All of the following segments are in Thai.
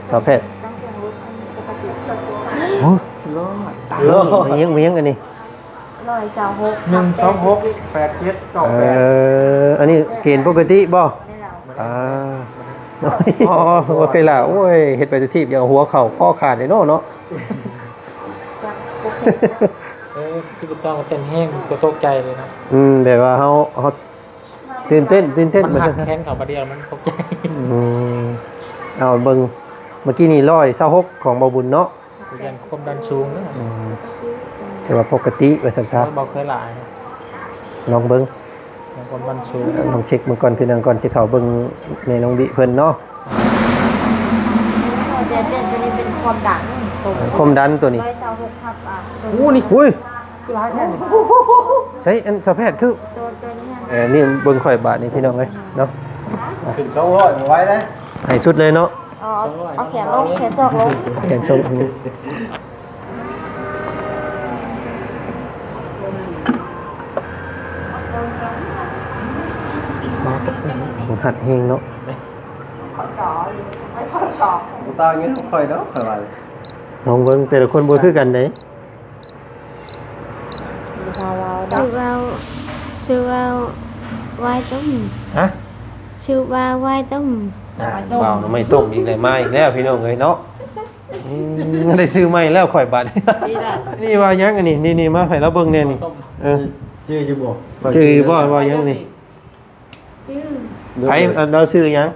สาวแพทย์โอ้โหมียังอันนี้1268798อันนี้เกณฑ์ปกติบ่อ๋อโอเคล่ะโอ้ยเฮ็ดไปทุกทีอย่างหัวเข่าข้อขาดเลยเนาะที่ต้องเต้นแห้งก็ตกใจเลยนะแบบว่าเขาตื่นเต้นมันหักแขนเขาประเดี๋ยวมันตกใจเอาเบิ่งเมื่อกี้นี่126ของเบาบุญเนาะยันความดันสูงนะแต่ว่าปกติว่าซั่นซะเบาเคยหลายลองเบิ่งความดันสูงลองเช็คมื้อก่อนพี่น้องก่อนสิเข้าเบิ่งแม่น้องบิเพิ่นเนาะเด่นตัวนี้เป็นความดันความดันตัวนี้นี่อุ้ยร้ายแท้ใช้อันสาวแพทย์คือตัวนี้นี่เบิ่งข่อยบาทนี่พี่น้องเอ้ยเนาะถึง200ไว้ได้ให้สุดเลยเนาะเอาแขนลงแขนจอกลงแขนชมหัดเฮงเนาะตาเงี้ยค่อยเนาะค่อยว่าลองเบิ่งแต่ละคนบ่คือกันเด้ชื่อว่าไว้ต้มฮะชื่อว่าไว้ต้มว้าวไม่ต้มอีกเลยมาอีกแล้วพี่น้องเอ้ยเนาะได้ซื้อใหม่แล้วข่อยบาทนี่ว่ายังอันนี้นี่มาให้เราเบิ่งแน่นี่ชื่ออยู่บ่บ่ว่ายังนี่ไผเราซื้อยัง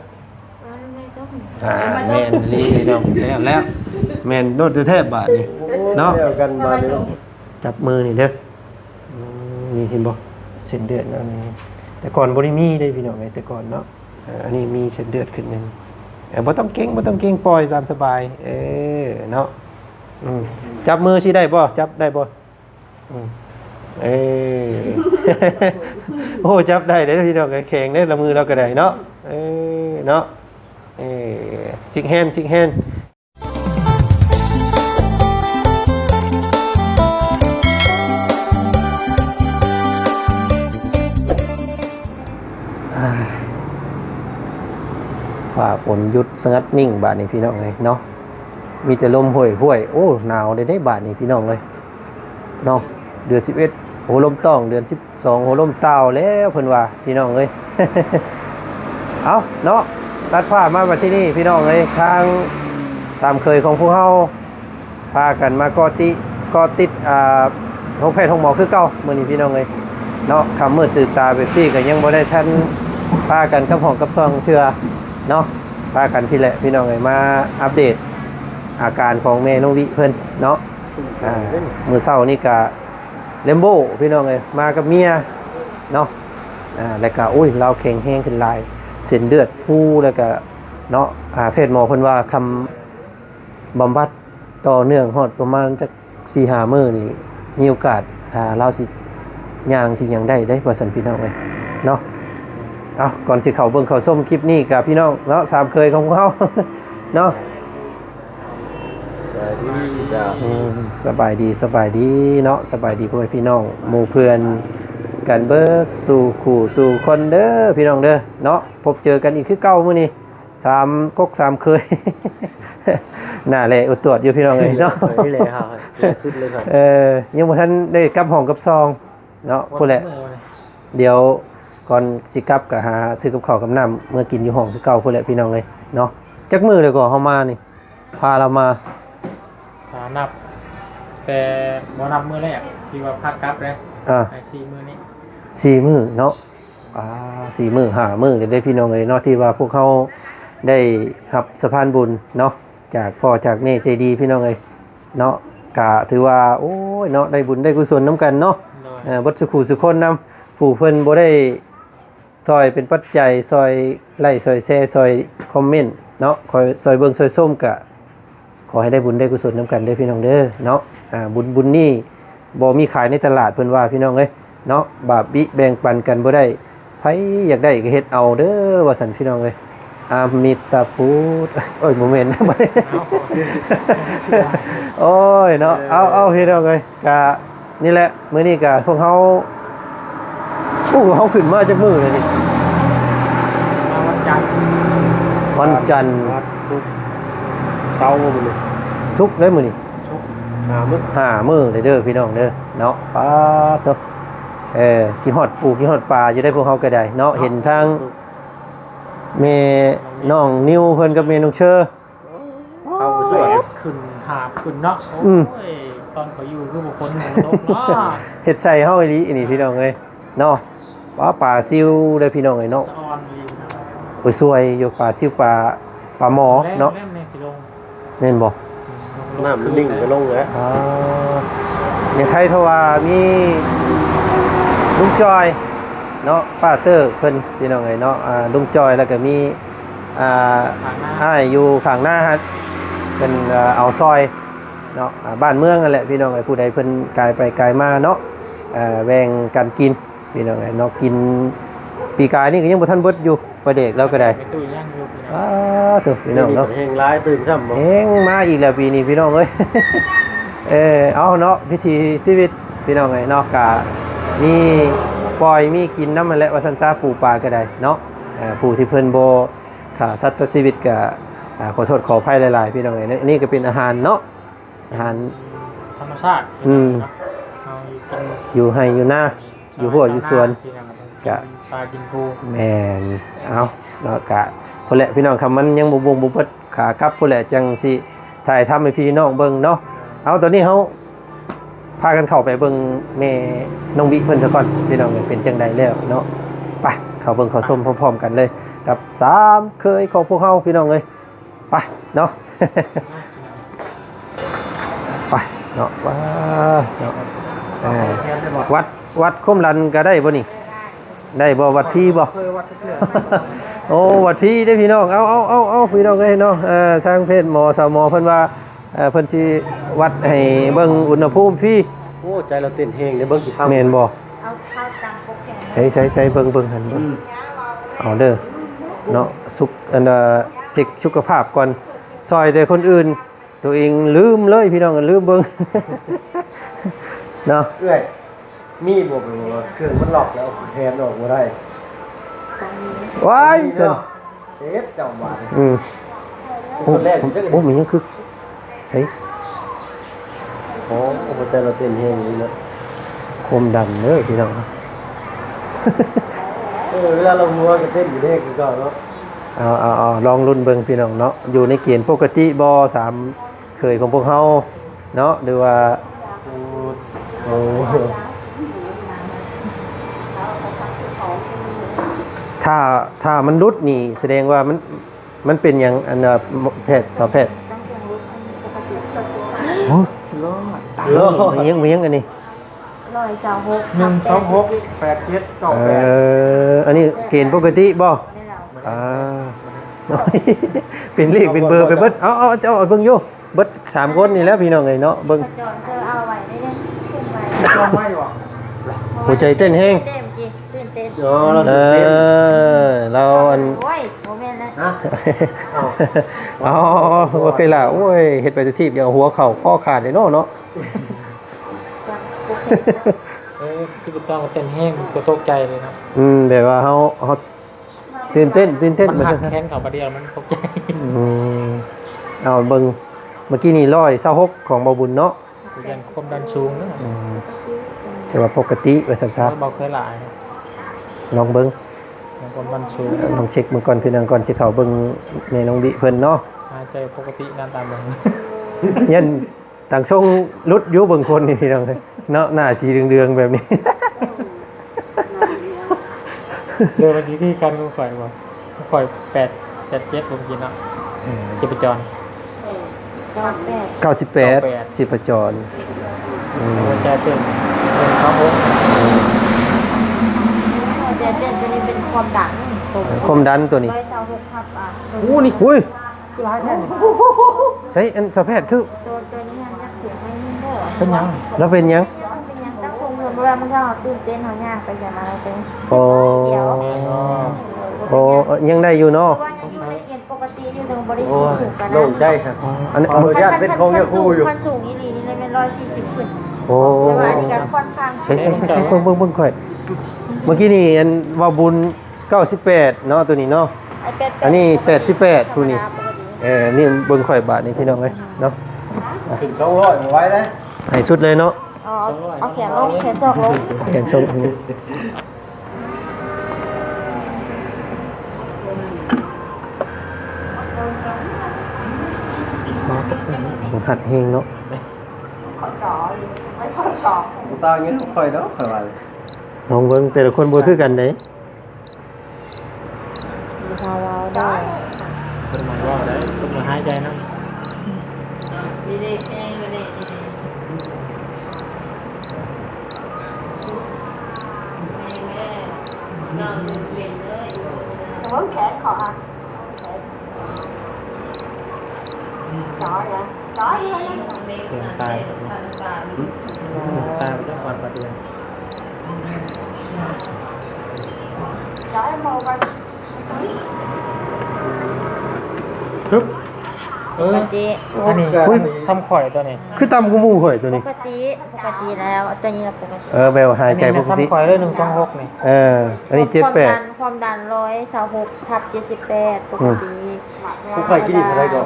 แม่นลีน้องแล้วแม่นโดดแทบบาทนี่เนาะกันมาเด้อจับมือนี่เด้อนี่เห็นบ่เส้นเลือดแล้วนี่แต่ก่อนบ่ได้มีได้พี่น้องแต่ก่อนเนาะอันนี้มีเส้นเลือดขึ้นนึงบ่ต้องเก่งปล่อยตามสบายเนาะจับมือสิได้บ่จับได้บ่โอ้จับได้เด้อพี่น้องแข็งเด้อละมือเราก็ได้เนาะเนาะชิกแฮนด์ฝ่าฝนหยุดสงัดนิ่งบาดนี้พี่น้องเลยเนาะมีแต่ลมห่วยโอ้หนาวได้บาดนี้พี่น้องเลยเนาะเดือน11โหลมต้องเดือน12โหลมเต่าแล้วเพิ่นว่าพี่น้องเลย เอาเนาะลัดผ้ามาที่นี่พี่น้องเลยทางสามเคยของพวกเฮาพากันมาก็ติดห้องแพทย์ห้องหมอคือเก่ามื้อนี้พี่น้องเลยเนาะค่ำมืดตื่นตาแบบนี้ก็ยังบ่ได้ทันพากันกับห้องกับซองเทื่อเนาะพากันพี่แหละพี่น้องเลยมาอัปเดตอาการของแม่น้องวิเพิ่นเนาะมื้อเช้านี่ก็เลมโบพี่น้องเลยมากับเมียเนาะแล้วก็อุ้ยเราแข็งแห้งขึ้นหลายเส้นเลือดหูแล้วก็เนาะแพทย์หมอเพิ่นว่าคำบำบัดต่อเนื่องฮอดประมาณจัก 4-5 มื้อนี่มีโอกาสเราสิย่างสิหยังได้ว่าซั่นพี่น้องเอ้ยเนาะเอาก่อนสิเข้าเบิ่งเข้าชมคลิปนี้กับพี่น้องเนาะสามเคยของพวกเฮาเนาะสบายดีเนาะสบายดีพ่อแม่พี่น้องหมู่เพื่อนกันเบิดสู่ขู่สู่คนเด้อพี่น้องเด้อเนาะพบเจอกันอีกคือเก่ามื้อนี้3ก๊ก3เคยน่าแลอุดตรวจอยู่พี่น้องเอ้ยเนาะนี่แหละครับสุดเลยครับยังบ่ทันได้กลับห้องกับซองเนาะพุ่นแหละเดี๋ยวก่อนสิกลับก็หาซื้อกับข้าวกับน้ำเมื่อกินอยู่ห้องคือเก่าพุ่นแหละพี่น้องเอ้ยเนาะจักมื้อเลยก็เฮามานี่พาเรามานับแต่บ่นับมื้อแรกที่ว่าพักกลับเลย4 มื้อนี้4 มื้อเนาะ4 มื้อ5 มื้อได้พี่น้องเอ้ยเนาะที่ว่าพวกเขาได้รับสะพานบุญเนาะจากพ่อจากแม่ใจดีพี่น้องเอ้ยเนาะก็ถือว่าโอ้ยเนาะได้บุญได้กุศลนํกันเนาะบ่สุขสุคนนำผู้เพิ่นบ่ได้ซอยเป็นปัจจัยซอยไลค์ซอยแชร์ซอยคอมเมนต์เนาะคอยซอยเบิ่งซอยส้มก็ขอให้ได้บุญได้กุศลนํกันเด้อพี่น้องเด้อเนาะบุญนี่บ่มีขายในตลาดเพิ่นว่าพี่น้องเอ้ยเนาะบาปบิแบ่งปันกันบ่ได้ไผอยากได้ก็เฮ็ดเอาเด้อว่าซั่นพี่น้องเอ้ยอามิตาพุทธโอ้ยโมเมนต์บ่ได้โอ้ยเนาะเอาพี่น้องเอ้ยก็นี่แหละมื้อนี้ก็พวกเฮาเฮาขึ้นมาจากมื้อเลยนี่วันจันทร์ เช้ามื้อนี้ ซุกเลยมื้อนี้ มื้อ 5 มื้อเลยเด้อพี่น้องเด้อเนาะป๊าดโตกินฮอดปูกินฮอดปลาอยู่ได้พวกเฮาก็ได้เนาะเห็นทางแม่น้องนิวเพิ่นกับแม่น้องเชอ เอาไปสวย ขึ้นหาบขึ้นเนาะ อื โอ้ ม ยตอนเขาอยู่คือบุคคลของโลกเนาะ เฮ็ดใส่เฮาอีหลีนี่พี่น้องเอ้ยเนาะปลาซิวเด้อพี่น้องเอ้ยเนาะ สะออนดีนะ โอ้ยสวยอยู่ปลาซิวปลาหมอเนาะ แล่มเนี่ยสิลง แม่นบ่ น้ำมันนิ่งไปลงแล้ว อย่างใครทว่ามีลุงจอยเนาะป้าเตอร์เพิ่นพี่น้องเอ้ยเนาะลุงจอยแล้วก็มีอ้ายอยู่ข้างหน้าฮะเป็นเอาซอยเนาะบ้านเมืองนั่นแหละพี่น้องเอ้ยผู้ใดเพิ่นกายไปกายมาเนาะแบ่งกันกินพี่น้องเอ้ยเนาะกินปีกายนี่ก็ยังบ่ทันเบิดอยู่ประเด็กเราก็ได้ ไปตู้ย่างอยู่พี่น้อง ตัวพี่น้องเนาะ แห้งร้ายตื่นซ้ำบ่ เฮงมาอีกแล้วปีนี้พี่น้องเอ้ย เอาเนาะพิธีชีวิตพี่น้องเอ้ยเนาะกะมีปล่อยมีกินน้ำมันแหละว่าซั่นซาปูปลาก็ได้เนาะผู้ที่เพิ่นบ่ขาสัตว์ชีวิตก็ขอโทษขออภัยหลายๆพี่น้องเอ้ยนี่ก็เป็นอาหารเนาะอาหาร ธรรมชาติ อืม เอากิน อยู่ให้อยู่หน้าอยู่หัวอยู่สวน พี่น้อง กะ ปลากินปู แม่นเอาเนาะกะพุ่นแหละพี่น้องคำมันยังบ่บ่เบิดขากลับพุ่นแหละจังสิถ่ายทำให้พี่น้องเบิ่งเนาะเอาตอนนี้เฮาพากันเข้าไปเบิ่งแม่น้องบิเพิ่นซะก่อนพี่น้องเป็นจังไดแล้วเนาะไปเข้าเบิ่งเข้าชมพร้อมๆกันเลยกับ3เคยของพวกเฮาพี่น้องเอ้ยไปเนาะ ไปเนาะว้าเนาะวัดคมลันก็ได้บ่นี่ได้บ่วัดพี่บ่ เคยวัดเพื่อน โอ้วัดพี่ได้อพี่น้องเอาพี่น้องเอ้ยเนาะทางเพศหมอสาวหมอเพิ่นว่าเพิ่นสิวัดให้เบิ่งอุณหภูมิพี่ โอ้ใจเราเต้นแห้งเดี๋ยวเบิ่งสิฟัง แม่นบ่ เอาข้าวตังโปแกน ใส่เบิ่งหันเบิ่งเอาเด้อเนาะสุขเช็คสุขภาพก่อนซอยแต่คนอื่นตัวเองลืมเลยพี่น้องลืมเบิ่ง เนาะ เอ้ยมีบ่เป็นว่าเครื่องมันล็อกแล้วแทนออกบ่ได้ ว้าย เ เชิญ ซฟเจ้าบาด อืม คนแรกจัง โอ้มันยังคือใส่ โอ้ใจเราเต้นแห้งนี่นะ โคมดันเด้อพี่น้อง เวลาเรามัวก็เต้นอยู่เด้คือก่อนเนาะ เอาลองรุ่นเบิ่งพี่น้องเนาะอยู่ในเกณฑ์ปกติบ่3เคยของพวกเฮาเนาะหรือว่า โอ้ ถ้ามันรุดนี่แสดงว่ามันเป็นหยังอันแพทย์สาวแพทย์โอ้ รอด มียังอันนี้ 126 8798 อันนี้เกณฑ์ปกติบ่อ่า เป็นเลขเป็นเบอร์ไปเบิดเอาเบิ่งอยู่เบิด3คนนี่แหล้วพี่น้องเอ้ยเนาะเบิ่ง จอนเธอเอาไว้ได้เลยขึ้นไป ก็ไม่หรอก หัวใจเต้นแฮง เต้นจีตื่นเต้น เนาะเรา เอ เต้น เราอัน โอ้ยโมเมนต์นะ ฮะ อ๋อโอเคล่ะโอ้ยเฮ็ดไปทุกทีเดี๋ยวหัวเข่าข้อขาดเลยเนาะ จังโอเค ที่บุตรต้องเต้นแห้งก็ตกใจเลยนะ แบบว่าเฮาตื่นเต้น มันหัก ซะ แค้นเขาประเดียวมันตกใจ เอาเบิ่งเมื่อกี้นี่126ของบ่บุญเนาะ เรียนความดันสูงนะ แต่ว่าปกติว่าซั่นซะ เบาเคยหลาย ลองเบิ่ง ความดันสูง ลองเช็คมื้อก่อนพี่น้องก่อนสิเข้าเบิ่งแม่น้องบิเพิ่นเนาะ หายใจปกติน้ำตาลง ยันต่างช่งรุดอยู่เบิ่งคนนี่พี่น้องเอ้ยเนาะหน้าสีเรืองๆแบบนี้ เดินมาที่กันก็ข่อยว่าข่อย8 ผมกินอ่ะจิปจร 98สิประจร หัวใจเต้นครับผม แต่เต้นตัวนี้เป็นความดัน ความดันตัวนี้ 126ครับอุ้ย คือร้ายแท้นี่ ใช้อันสาวแพทย์คือ ตัวนี้ยังยักเสียงไม่นิ่งเด้อ เป็นยัง แล้วเป็นหยัง เป็นยังตั้งคงเงินเวลามันก็ตื่นเต้นเขาย่างไปอย่างไรเป็น โอ้ เดี๋ยว โอ้ยังได้อยู่เนาะ ว่ายังอยู่ในเกณฑ์ปกติอยู่ตรงบริ โอ้ สุทธิ์สูงกัน โล่งใจครับ อันนี้ ขออนุญาตเป็นของยาคูอยู่ คันสูงอีหลีนี่เลยเป็น140ขึ้น โอ้ แต่ว่าอันนี้การค่อนข้าง ใช่เบิ่งค่อย เมื่อกี้นี่อันว่าบุญ98เนาะตัวนี้เนาะ อันนี้88ผู้นี้ ปกติ นี่เบิ่งข่อยบาทนี่พี่น้องเอ้ยเนาะ ถึง200บ่ไหว้เด้ ให้สุดเลยเนาะ เอาแขนลงแขนจอกลง แขนชมผมหัดเฮงเนาะ ขอจ่ออยู่ไม่ขอจ่อ บ่ตาเงี้ยค่อยเนาะค่อยว่า ลองเบิ่งแต่ละคนบ่คือกันเด้ มีทาวาวได้ เป็นหมายว่าได้ต้องมาหายใจนะ ดีดีเองดีดีแต่ว่าแขนขออ่ะจ่อเนี่ยจ่ออยู่เลย เสียงตายตายไปแล้วก่อนประเดี๋ยว จ่อมองไป ปึ๊บปกติ อันนี้ซ้ำข่อยตัวนี้ คือต่ำกูหมู่ข่อยตัว ป นี้ กติแล้วตัวนี้เราปกติ แบบหายใจปกติ ซ้ำข่อยเลย126นี่ อันนี้ความดัน126/78ปกติ ผู้ค่อยกินอีกเท่าไหร่ก็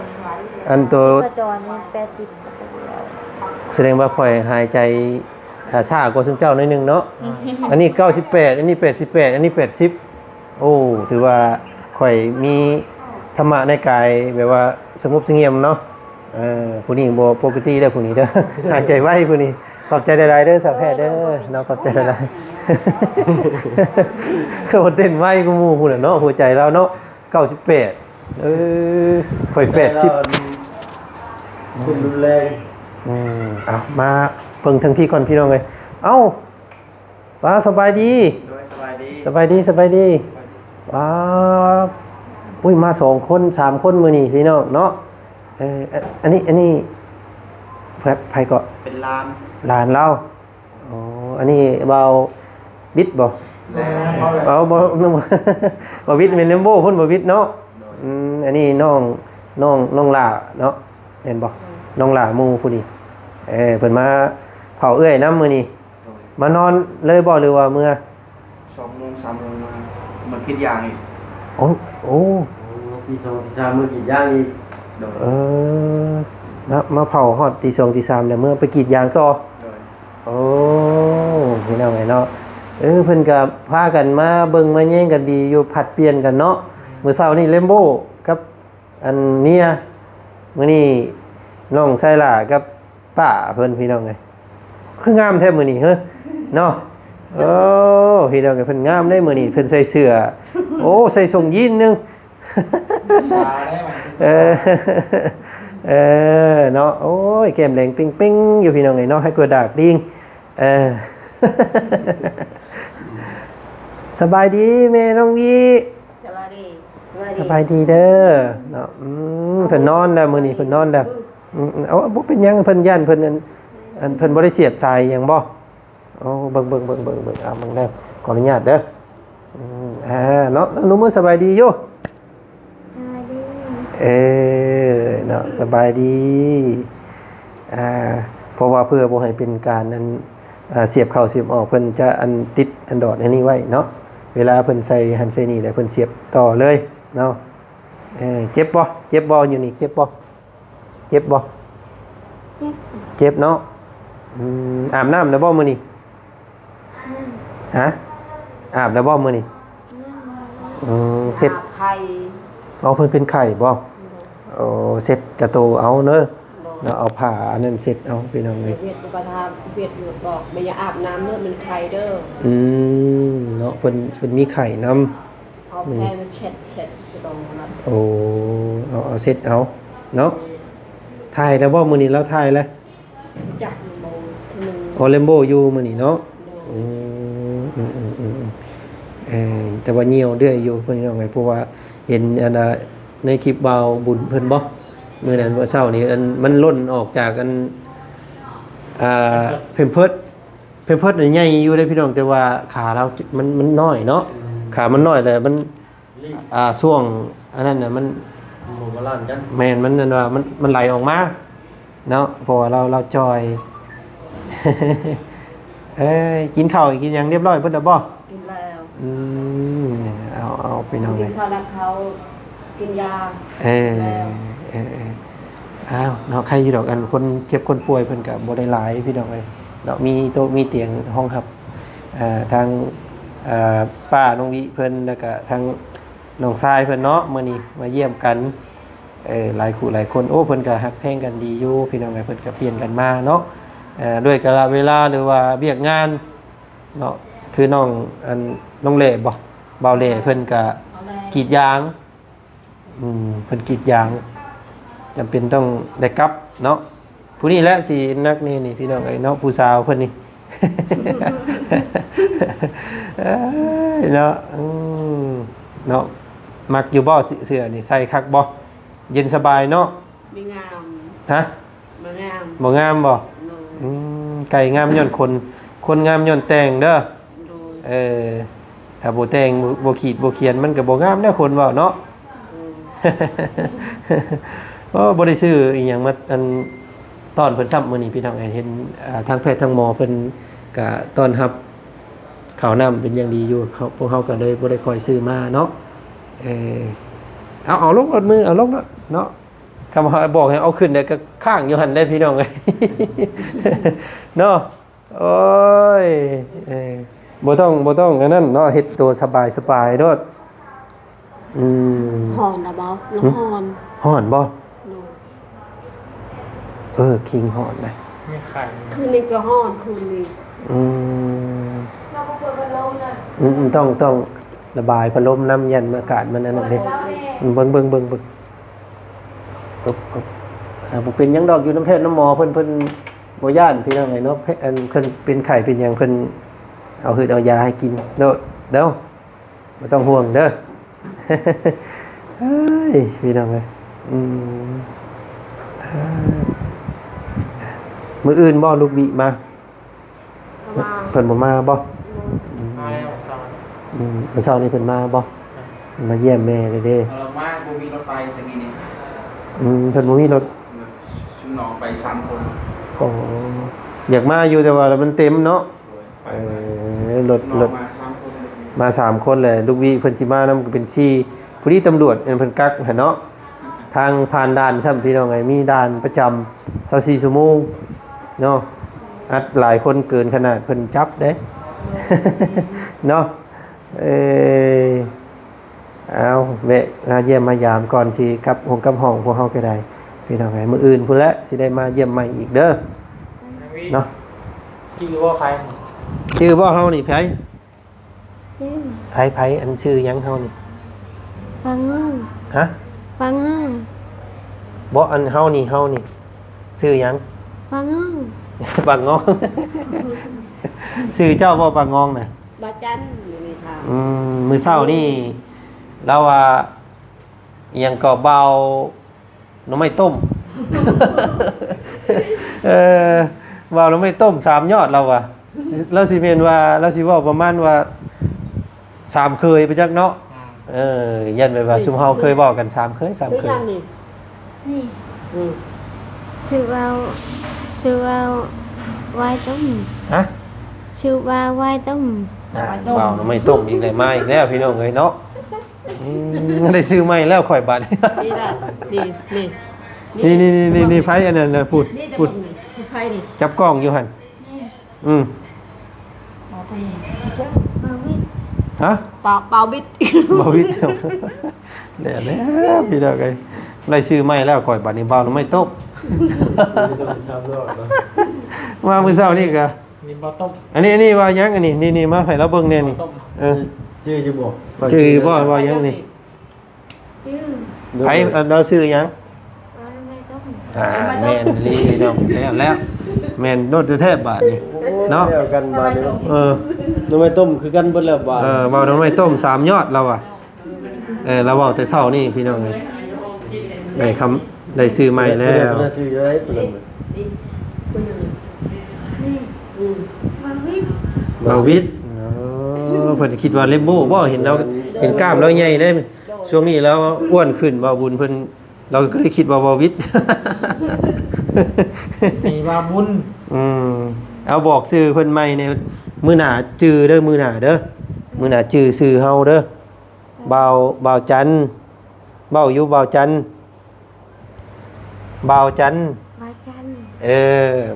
อันตัว ประจรนี่80ปกติแล้ว แสดงว่าข่อยหายใจช้ากว่าซุมเจ้าหน่อยหนึงเนาะ อันนี้98อันนี้88อันนี้80โอ้ถือว่าข่อยมีธรรมะในกายแบบว่าสงบเสงี่ยมเนาะผู้นี้บ่ปกติเด้อผู้นี้เด้อ หายใจไวผู้นี้ขอบใจหลายๆเด้อสาวแพทย์เด้อเนาะขอบใจหลายๆ คือว่าเต้นไวกูหมู่พุ่นน่ะเนาะหัวใจเราเนาะ98ข่อย80 คุณรุนแรง เอามาเพิ่งทั้งพี่ก่อนพี่น้องเลยเอ้าว้าสบายดี โดยสบายดี สบายดีสบายดีว้าอุ้ยมา2คน3คนมื้อนี้พี่น้องเนาะอันนี้เพิ่นไผก็ เป็นลาน หลานเราอ๋ออันนี้เบาบิดบ่ แล้ว บ่ บ่บิดแม่นเลมโบเพิ่นบ่บิดเนาะอันนี้น้องหล่าเนาะเห็นบ่น้องหล่าหมู่ผู้นี้เพิ่นมาเผาเอื้อยน้ำมื้อนี้มานอนเลยบ่หรือว่าเมื่อ 2 โมง 3 โมงมันคิดอย่างอีก โอ้ ตี2ตี3มื้อกินย่างอีกโดย นะมาเผาฮอดตี 2ตี 3แล้วเมื่อไปกรีดยางต่อ โดย โอ้พี่น้องไงเนาะเพิ่นก็พากันมาเบิ่งมาแย่งกันดีอยู่ผัดเปลี่ยนกันเนาะมื้อเช้านี่เลมโบกับอันเนี้ยมื้อนี้น้องไซล่ากับป้าเพิ่นพี่น้องไงคืองามแท้มื้อนี้เฮ้อเนาะโอ้พี่น้องไงเพิ่นงามได้มื้อนี้เพิ่นใส่เสื้อโอ้ใส่ทรงยีนนึง ชาได้ไหม เนาะโอ้ยแก้มแดงปิ้งๆอยู่พี่น้องไงเนาะให้กลัวดากดิ้งสบายดีแม่น้องวีสบายดีเด้อเนาะเพิ่นนอนแล้วมื้อนี้เพิ่นนอนแล้วเอาบ่เป็นหยังเพิ่นย่านเพิ่นอันเพิ่นบ่ได้เสียบสายหยังบ่โอ้เบิ่งเอาเบิ่งแล้วขออนุญาตเด้อเนาะหนูมื้อสบายดีอยู่เนาะสบายดีเพราะว่าเพื่อบ่ให้เป็นการนั้นเสียบเข้าเสียบออกเพิ่นจะอันติดอันดอดอันนี้ไว้เนาะเวลาเพิ่นใส่หันใส่นี่แล้วเพิ่นเสียบต่อเลยเนาะเจ็บบ่อยู่นี่เจ็บบ่เจ็บเนาะอาบน้ำแล้วบ่มื้อนี้ฮะอาบแล้วบ่มื้อนี้เสร็จ ไข่ เอาเพิ่นเป็นไข่บ่โอ้เสร็จกระโตเอาเนอะแล้วเอาผ้าอันนั้นเสร็จเอาพี่น้องเลย เวียดอุปทานเวียดอยู่บอกไม่อย่าอาบน้ำเลือดมันใครเด้อ เนาะเพิ่นมีไข่นำ เอาแพ้มันเช็ดจะตรงนั้น โอ้เอาเสร็จเอาเนาะถ่ายแล้วบ่มื้อนี้เราถ่ายแล้ว จับโมงทีนึง ออเลมโบอยู่มื้อนี้เนาะแต่ว่าเหี่ยวเรื่อยอยู่เพิ่นน้องไงเพราะว่าเห็นอันน่ะในคลิปบ่าวบุญเพิ่นบ่มื้อนั้นเมื่อเช้านี้อันมันล่นออกจากอันเพมเพิร์ดนี่ใหญ่อยู่เด้พี่น้องแต่ว่าขาเรามันน้อยเนาะขามันน้อยแต่มันช่วงอันนั้นน่ะมัน หมู่บ่ล้านกัน แม่นมันนั่นว่ามันไหลออกมาเนาะเพราะว่าเราจอย กินข้าวกินหยังเรียบร้อยเพิ่นแล้วบ่ กินแล้ว เอาพี่น้อง กิ เล น ย ข้าวแล้วเขากินยา อ้าวเนาะใครอยู่ดอกอันคนเจ็บคนป่วยเพิ่นก็บ่ได้หลายพี่น้องเอ้ยเนาะมีโต๊ะมีเตียงห้องครับทางป้าน้องวิเพิ่นแล้วก็ทางน้องชายเพิ่นเนาะมื้อนี้มาเยี่ยมกันหลายคู่หลายคนโอ้เพิ่นก็ฮักแพงกันดีอยู่พี่น้องเอ้ยเพิ่นก็เปลี่ยนกันมาเนาะด้วยกาลเวลาหรือว่าเวียกงานเนาะคือน้องเล่บ่เบาเล่เพิ่นก็กรีดยางเพิ่นกรีดยางจำเป็นต้องได้กลับเนาะผู้นี้แหละสินักนี่พี่น้องเอ้ยเนาะผู้สาวเพิ่นนี่ เนาะเนาะมักอยู่บ่เสื้อนี่ใส่คักบ่เย็นสบายเนาะ ไม่งาม ฮะ บ่งาม บ่งามบ่ โดย ไก่งามย้อนคนงามย้อนแต่งเด้อ โดย ถ้าบ่แต่งบ่ขีดบ่เขียนมันก็บ่งามแน่คนเว้าเนาะ ก็บ่ได้ซื้ออีหยังมาตอนเพิ่นซ้ำมื้อนี้พี่น้องเห็นทางแพทย์ทางหมอเพิ่นก็ต้อนรับข้าวน้ำเป็นอย่างดีอยู่พวกเฮาก็เลยบ่ได้ค่อยซื้อมาเนาะเอาลงรถมือเอาลงเนาะคำว่าบอกให้เอาขึ้นได้ก็ข้างอยู่หั่นได้พี่น้องเอ้ย เนาะโอ้ยบ่ต้องอันนั้นเนาะเฮ็ดตัวสบายๆโดดหอนนะบ่แล้วหอน ฮ้อนบ่ โดย คิงหอนนะ มีไข่ คืนนี้ก็หอนคืนนี้ เราก็เปิดพัดลมน่ะ ต้องระบายพัดลมน้ำเย็นอากาศมันนั่นเด้ แล้วแม่ เบิ่งบ่เป็นหยังดอกอยู่น้ำเพชรน้ำหมอเพิ่นบ่ย่านพี่น้องไงเนาะเพิ่นเป็นไข้เป็นหยังเพิ่นเอาหืดเอายาให้กินเด้อบ่ต้องห่วงเด้อ เฮ้ยพี่น้องเอ้ยมื้ออื่นบ่ลูกบิมา มา เพิ่นบ่มาบ่ มาแล้วสอน เมื่อเช้านี้เพิ่นมาบ่มาเยี่ยมแม่เลยเด้ มาบ่มีรถไฟตะกี้นี่ เพิ่นบ่มีรถ ชุมน้องไป3คน อ๋ออยากมาอยู่แต่ว่ามันเต็มเนาะรถ น้องมา3คน มา3คนเลยลูกวิเพิ่นสิมานำก็เป็น4ผู้ที่ตำรวจเพิ่นกักหั่นเนาะทางผ่านด่านซ้ำพี่น้องไงมีด่านประจำ24ชั่วโมงเนาะอัดหลายคนเกินขนาดเพิ่นจับเด้ เนาะเอาแวะมาเยี่ยมมายามก่อนสิกลับห้องพวกเฮาก็ได้พี่น้องไงมื้ออื่นพุ่นละสิได้มาเยี่ยมใหม่อีกเด้อเนาะ ชื่อว่าใคร ชื่อบ่เฮานี่ไผ จื้อ ไผอันชื่อหยังเฮานี่ ฟังอ้อ ฮะ ฟังอ้อ บ่อันเฮานี่ชื่อหยัง ฟังอ้อ ปากงอง ชื่อเจ้าบ่ปากงองน่ะ บาจันอยู่ในทาง มื้อเช้านี่เราว่าอิหยังก็เบาหน่อไม้ต้ม เบาหน่อไม้ต้ม3ยอดเราว่ะเราสิแม่นว่าเราสิเว้าประมาณว่า3เคยไปจักเนาะยันไปว่าซุมเฮาเคยเว้ากัน3เคย3 คือ เคย ยังนี่ นี่ อืม ชื่อว่าไวายต้ม ฮะ ชื่อว่าไวายต้ม เบาหน่อไม้ต้มอีกแล้วมาอีกแล้วพี่น้องเอ้ยเนาะได้ซื้อใหม่แล้วข่อยบัด นี่ล่ะนี่ นี่ไผอันนั้นน่ะพูด นี่จะ พูด นี่ไฟนี่ จับกล้องอยู่หั่น นี่ เอาไปเจ้า มาวิ่ง ฮะ เปล่าบิด บ่วิทย์แล้วพี่น้องเอ้ยได้ซื้อใหม่แล้วข่อยบัดนี้เบาหน่อไม้ต้ม มามื้อเช้านี่ก็ นี่บอต้ม อันนี้ว่าหยังอันนี้นี่มาให้เราเบิ่งแน่นี่ ต้ม ชื่อจะบอก ชื่อบ่ว่าหยังนี่ จื้อ ไผเราชื่อหยัง ว่าไม่ต้ม แม่นลีน้องแล้วแม่นโดดแท้ๆบาดนี่เนาะ เดียวกันบาดนี้ เ น้ำไม้ต้มคือกันเบิดแล้วบาด เว้าหน่อไม้ต้ม3ยอดเราอ่ะเราเว้าแต่เช้านี่พี่น้องเอ้ยได้ซื้อใหม่แล้ว ชื่ออะไรเพิ่น นี่คุณยังนี่ นี่ อืม มาวิ่ง เบาวิทย์เพิ่นคิดว่าเลมโบ้บ่เห็นเราเห็นกล้ามเราใหญ่เด้ช่วงนี้แล้วอ้วนขึ้นบ่บุญเพิ่นเราก็เลยคิดว่าเบาวิทย์ มีว่าบุญ เอาบอกชื่อเพิ่นใหม่ในมื้อหน้าจื้อเด้อมื้อหน้าเด้อมื้อหน้าจื้อชื่อเฮาเด้อเบาจันทร์เบาอยู่เบาจันทร์ บ่าวจันทร์ บาจัน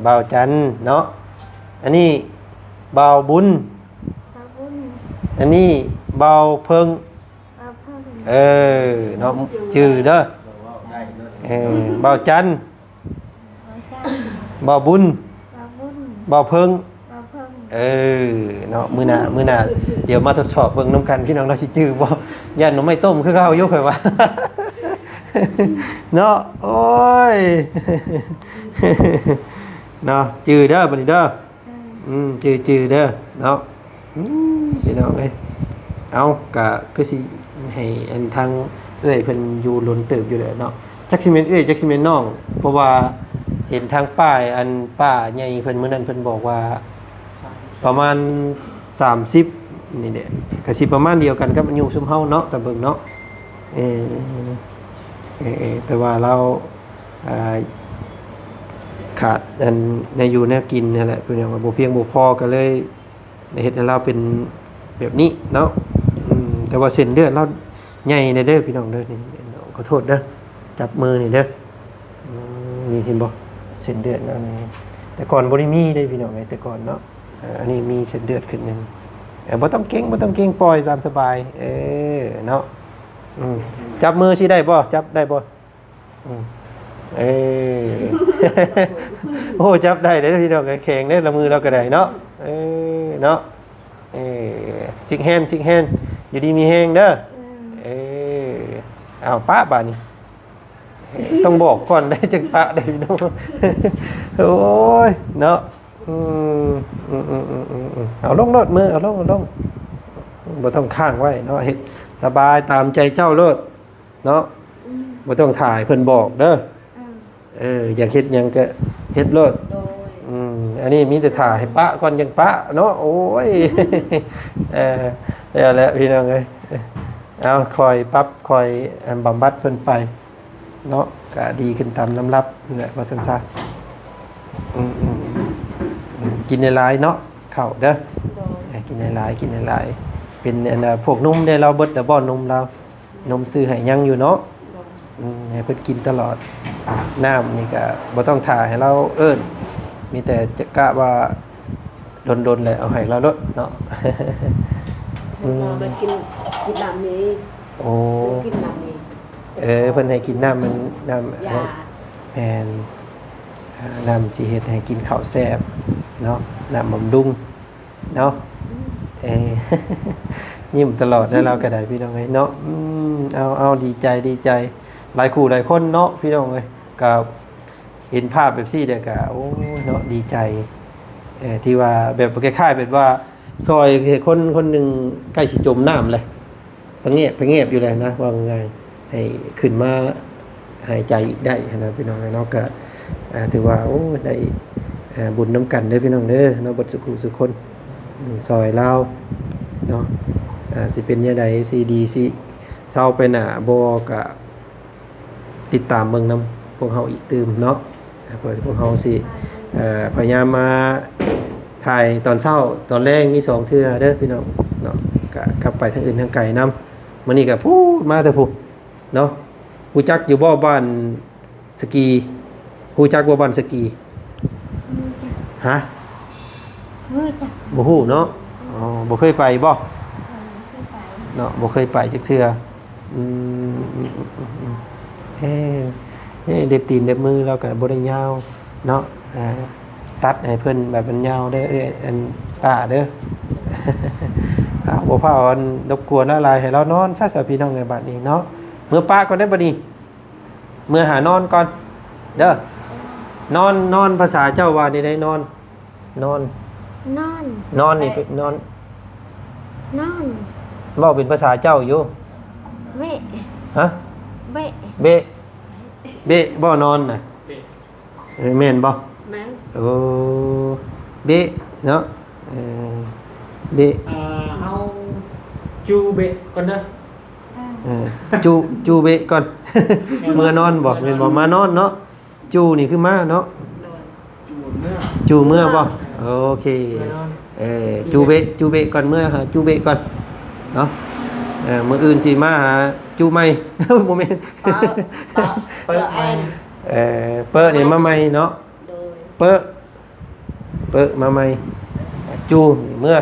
บ่าวจันทร์เนาะอันนี้บ่าวบุญ บาบุญ อันนี้บ่าวเพิง บาเพิ่ง เนาะชื่อเด้อบ่าวจันทร์ บาจัน บ่าวบุญ บาบุญ บ่าวเพิง บาเพิ่ง เนาะมื้อหน้าเดี๋ยวมาทดสอบเบิ่งนํกันพี่น้องเราสิจื้อบ่ย่านหนูไม่ต้มคือเก่าอยู่ข่อยว่า เนาะโอ้ย เนาะจื้อเด้อบัดนี้เด้อจื้อเด้อเนาะพี่น้องเอ้ยเอาก็คือสิให้อันทางเอ้ยเพิ่นอยู่ล้นเติบอยู่แหละเนาะจักสิแม่นเอ้ยจักสิแม่นน้องเพราะว่าเห็นทางป้ายอันป้าใหญ่เพิ่นมื้อนั้นเพิ่นบอกว่า ประมาณ30นี่แหละก็สิประมาณเดียวกันกับอายุซุมเฮาเนาะแต่เบิ่งเนาะแต่ว่าเราขาดอันในอยู่แนวกินนี่แหละเป็นอย่างว่าบ่เพียงบ่พอก็เลยเฮ็ดให้เราเป็นแบบนี้เนาะแต่ว่าเส้นเลือดเราใหญ่เด้อพี่น้องเด้อนี่ขอโทษเด้อจับมือนี่เด้อนี่เห็นบ่เส้นเลือดแล้วนี่แต่ก่อนบ่ได้มีเด้พี่น้องแต่ก่อนเนาะอันนี้มีเส้นเลือดขึ้นนึงบ่ต้องเก่งปล่อยตามสบายเนาะจับมือสิได้บ่จับได้บ่โอ้จับได้เด้อพี่น้องแข็งเด้อละมือเราก็ได้เนาะเนาะซิกแฮนอยู่ดีมีแฮงเด้อเอาป้าบาดนี้ต้องบอกก่อนได้จังปะได้พี่น้องโอ้ยเนาะเอาลงรถมือเอาลงบ่ต้องข้างไว้เนาะเฮ็ดสบายตามใจเจ้าโลดเนาะบ่ต้องถ่ายเพิ่นบอกเด้ออยากเฮ็ดหยังก็เฮ็ดโลดโดย อันนี้มีแต่ถ่ายให้ปะก่อนยังปะเนาะโอ้ยแล้วแหละพี่น้องเอ้ยเอาคอยปรับคอยบำบัดเพิ่นไปเนาะก็ดีขึ้นตามลำดับนั่นแหละว่าซั่นซะกินหลายๆเนาะข้าวเด้อกินหลายเป็นพวกนมได้เราเบิดแต่บ่นมเรานมซื้อให้ยังอยู่เนาะให้เพิ่นกินตลอดน้ำนี่ก็บ่ต้องถ่ายให้เราเอิ้นมีแต่จะกะว่าดนๆแหละเอาให้เราลดเนาะมันกินน้ำนี้ โอ้ กินน้ำนี้ เพิ่นให้กินน้ำมันน้ำ ยา แผ่นน้ำที่เฮ็ดให้กินข้าวแซ่บเนาะน้ำบำรุงเนาะยิ้มตลอดแล้วเราก็ได้พี่น้องเอ้ยเนาะเอาดีใจหลายคู่หลายคนเนาะพี่น้องเอ้ยก็เห็นภาพแบบซี่เด้อก็โอ้เนาะดีใจที่ว่าแบบคล้ายๆแบบว่าซอยคนหนึงใกล้สิจมน้ำเลยพะเงียบอยู่เลยนะว่าง่ายให้ขึ้นมาหายใจอีกได้นะพี่น้องเนาะก็ถือว่าโอ้ได้บุญน้ำกันเด้อพี่น้องเด้อเนาะบ่สุขคนซอยลาวเนาะสิเป็นยังไงสิดีสิเศร้าไปหน่ะบ่ก็ติดตามเบิ่งนำพวกเฮาอีกตื่มเนาะเพื่อพวกเฮาสิพยายามมาถ่ายตอนเช้าตอนแรกมี2เทื่อเด้อพี่น้องเนาะก็กลับไปทางอื่นทางไกลนำมื้อนี้ก็พูดมาแต่พูดเนาะฮู้จักอยู่บ่บ้านสกีฮู้จักบ่บ้านสกีฮะบ่ฮู้เนาะบ่เคยไปบ่เนาะบ่เคยไปจักเทื่อเด็บตีนเด็บมือเราก็บ่ได้ยาวเนาะตัดให้เพิ่นแบบมันยาวเด้ออันป้าเด้อบ่พาอันรบกวนอะไรให้เรานอนซะพี่น้องไงบัดนี้เนาะเมื่อป้าก่อนได้บ่นี่เมื่อหานอนก่อนเด้อนอนภาษาเจ้าว่าได้นอนนี่นอนเว้าเป็นภาษาเจ้าอยู่เบะ ฮะเบะบ่นอนน่ะแม่นบ่ แม่ง โอ้เบะเนาะเบะเอาจูเบะก่อนเด้อจูเบะก่อนเมื่อนอนบอกเป็นบ่มานอนเนาะจูนี่คือมาเนาะจูเมื่อบ่โอเคจูเบะก่อนเมื่อหาจูเบะก่อนเนาะมื้ออื่นสิมาหาจูใหม่บ่แม่น เปิดแอน เปิ้นี่มาใหม่เนาะ โดย เปิ้มาใหม่จูเมื่อ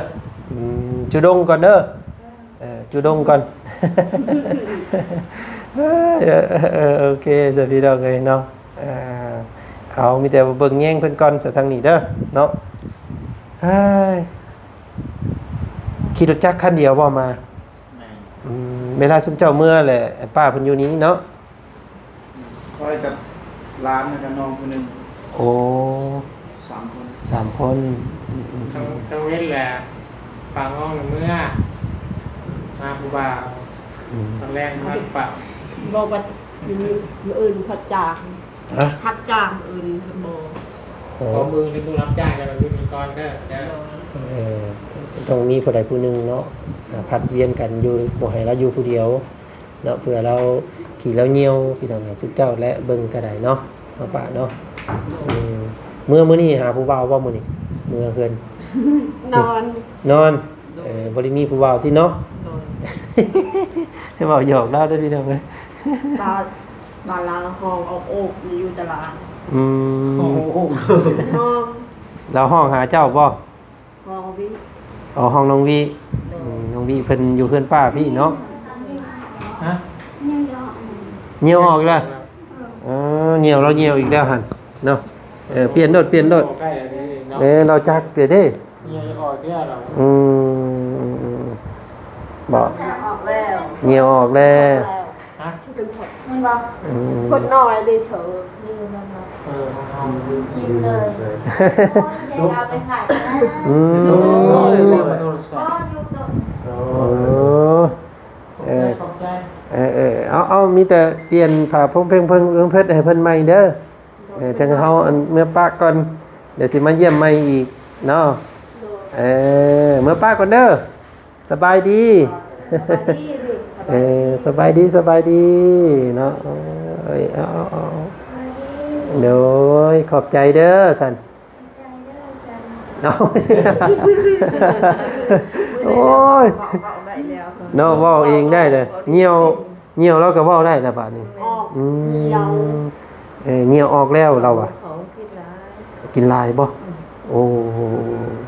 จูดงก่อนเด้อจูดงก่อน โอเคสวัสดีดอกเลยเนาะเอามีแต่เบิ่งแย่งเพิ่นก่อนซะทางนี้เด้อเนาะขี่รถจักรคันเดียวบ่มา แม่ เวลาสมเจ้าเมื่อแหละป้าเพิ่นอยู่นี้เนาะ คอยกับร้านกับน้องคนหนึ่ง โอ้ 3 คน 3 คน ต้องเว้นแหละฟังห้องเมื่อมาผู้บ่าวตอนแรกมันเปล่า บอกว่ามืออื่นพัดจาง ฮะ พักจางอื่นบอก โอ้ ขอมือที่ผู้รับจ้างกันรุ่นก่อนก็ได้ ต้องมีผู้ใดผู้หนึงเนาะผัดเวียนกันอยู่บ่ให้เราอยู่ผู้เดียวเนาะเผื่อเราขี่แล้วเหี่ยวพี่น้องให้สุดเจ้าและเบิ่งก็ได้เนาะมาป้าเนาะมื้อนี้หาผู้บ่าวบ่มื้อนี้มื้อคืน นอน นอนบ่ได้มีผู้บ่าวที่เนาะ โดย ให้เว้าหยอกเราเด้อพี่น้องเอ้ย บาลาห้องออกโอกอยู่ตลาด อืม ห้อง เราห้องหาเจ้าบ่ ห้องวิ อ๋อห้องน้องวี โดย น้องวีเพิ่นอยู่เพื่อนป้าพี่เนาะ ฮะ เหี่ยวออกแล้วเหี่ยวเราเหี่ยวอีกแล้วหั่นเนาะเปลี่ยนโดด ใกล้แล้วนี่เนาะ เราจักเด้อเด้ ยังออกเรื่อเรา อืมบ่ ออกแล้ว เหี่ยวออกแล้ว ฮะ เป็นผล มันบอก คนน้อยเลยเถอะ ยืนมันบอก ของเรา กินเลยเดี๋ยวเอาไปขายนะ อืม โอ้ยเรื่องมาโทรศั ก็ พท์ ยุบ ขอบใจ เอามีแต่เปลี่ยนผ้าพงเพิ่งเพิ่นให้เพิ่นใหม่เด้อทางเฮาอันเมื่อป้าก่อนเดี๋ยวสิมาเยี่ยมใหม่อีกเนาะเมื่อป้าก่อนเด้อสบายดีสบายดีเนาะเอาเดี๋ยวขอบใจเด้อสันเอาโอ้ยเนาะเว้าเองได้เลยเหี่ยวเราก็เว้าได้แล้วบาดนี้ ออกเหี่ยว เหี่ยวออกแล้วเราอ่ะ เขาคิดร้าย กินลายบ่โอ้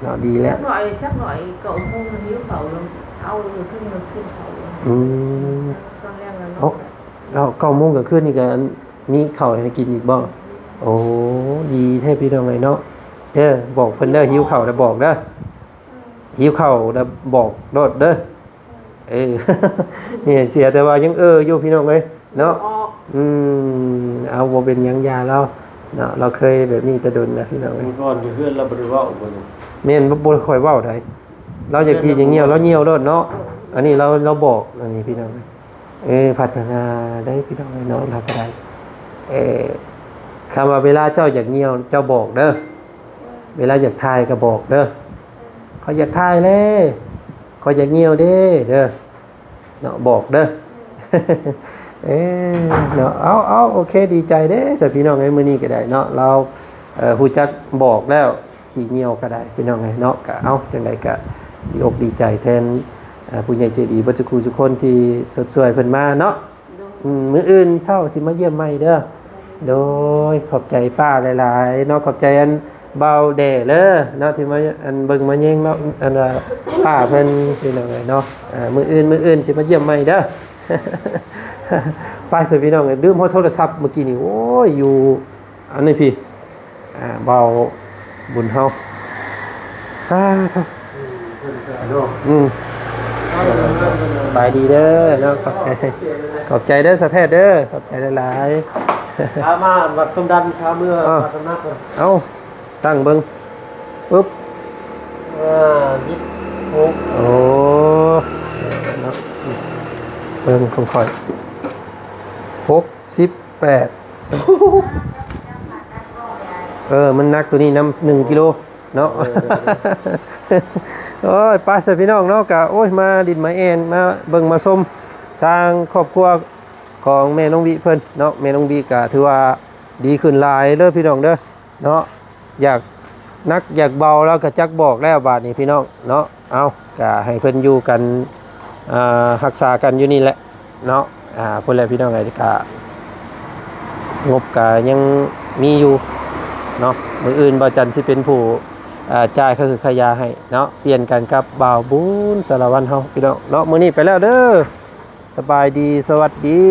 เนาะดีแล้ว chắc loại cậu mua hiếu khẩu lắm ao rồiขึ้นมาขึ้นเขา อืม ตอนแรกแล้ว เอา9 โมงก็ขึ้นนี่ก็มีข้าวให้กินอีกบ่โอ้ดีแท้พี่น้องเอ้ยเนาะเด้อบอกเพิ่นเด้อหิวข้าวแล้วบอกเด้อหิวข้าวแล้วบอกโดดเด้อ นี่เสียแต่ว่ายังอยู่พี่น้องเอ้ยเนาะ ออก เอาบ่เป็นหยังยาเราเนาะเราเคยแบบนี้แต่โดนนะพี่น้องเอ้ย ก่อนอยู่เพื่อนเราบ่ได้เว้าบ่นี่ แม่นบ่ค่อยเว้าได้เราอยากขี่อย่างเงี้ยวเราเหี่ยวโดดเนาะอันนี้เราบอกอันนี้พี่น้องเอ้ยพัฒนาได้พี่น้องเอ้ยเนาะเราก็ได้คำว่าเวลาเจ้าอยากเหี่ยวเจ้าบอกเด้อเวลาอยากทายก็บอกเด้อเขาอยากทายเลยเขาอยากเหี่ยวเด้เด้อเนาะบอกเด้อ เนาะเอาโอเคดีใจเด้สพี่น้องไอ้มื้อนี้ก็ได้เนาะเราฮู้จักบอกแล้วขี้เหี่ยวก็ได้พี่น้องไอ้เนาะก็เอาจังไดก็ดีอกดีใจแทนผู้ใหญ่ใจดีเบ่ทุกคู่ทุกคนที่สดสวยเพิ่นมาเนาะมื้ออื่นเช้าสิมาเยี่ยมใหม่เด้อโดยขอบใจป้าหลายๆเนาะขอบใจอันเบาแด่เด้อเนาะที่มาอันเบิ่งมาแย่งเนาะอันว่าป้าเพิ่นพี่น้องไอ้เนาะมื้ออื่นสิมาเยี่ยมใหม่เด้อ ไปสิพี่น้องดื่มโทรศัพท์เมื่อกี้นี่โอ้ยอยู่อันนี้พี่เบาบุญเฮาเท่าไปดีเด้อเนาะขอบใจเด้อสะแพทย์เด้อขอบใจหลายๆ ขามาวัดต้มดันขาเมื่อวัดตำนัก เอาตั้งเบิ่งปึ๊บ 26 โอ้เนาะเบิ่งของข่อย68มันหนักตัวนี้น้ำ1 กิโลเนาะ โอ้ยป้าพี่น้องเนาะกะโอ้ยมาดินมาแอนมาเบิ่งมาชมทางครอบครัวของแม่น้องวิเพิ่นเนาะแม่น้องวิกะถือว่าดีขึ้นหลายเด้อพี่น้องเด้อเนาะอยากนักอยากเบาแล้วก็จักบอกแล้วบาดนี้พี่น้องเนาะเอากะให้เพิ่นอยู่กันรักษากันอยู่นี่แหละเนาะพุ่นแหละพี่น้องไงกะ งบก็ยังมีอยู่เนาะมื้ออื่นบ่าวจันทร์สิเป็นผู้จ่ายก็คือขายาให้เนาะเปลี่ยนกันกับบ่าวบุญสารวัตรเฮาพี่น้องเนาะมื้อนี้ไปแล้วเด้อสบายดีสวัสดี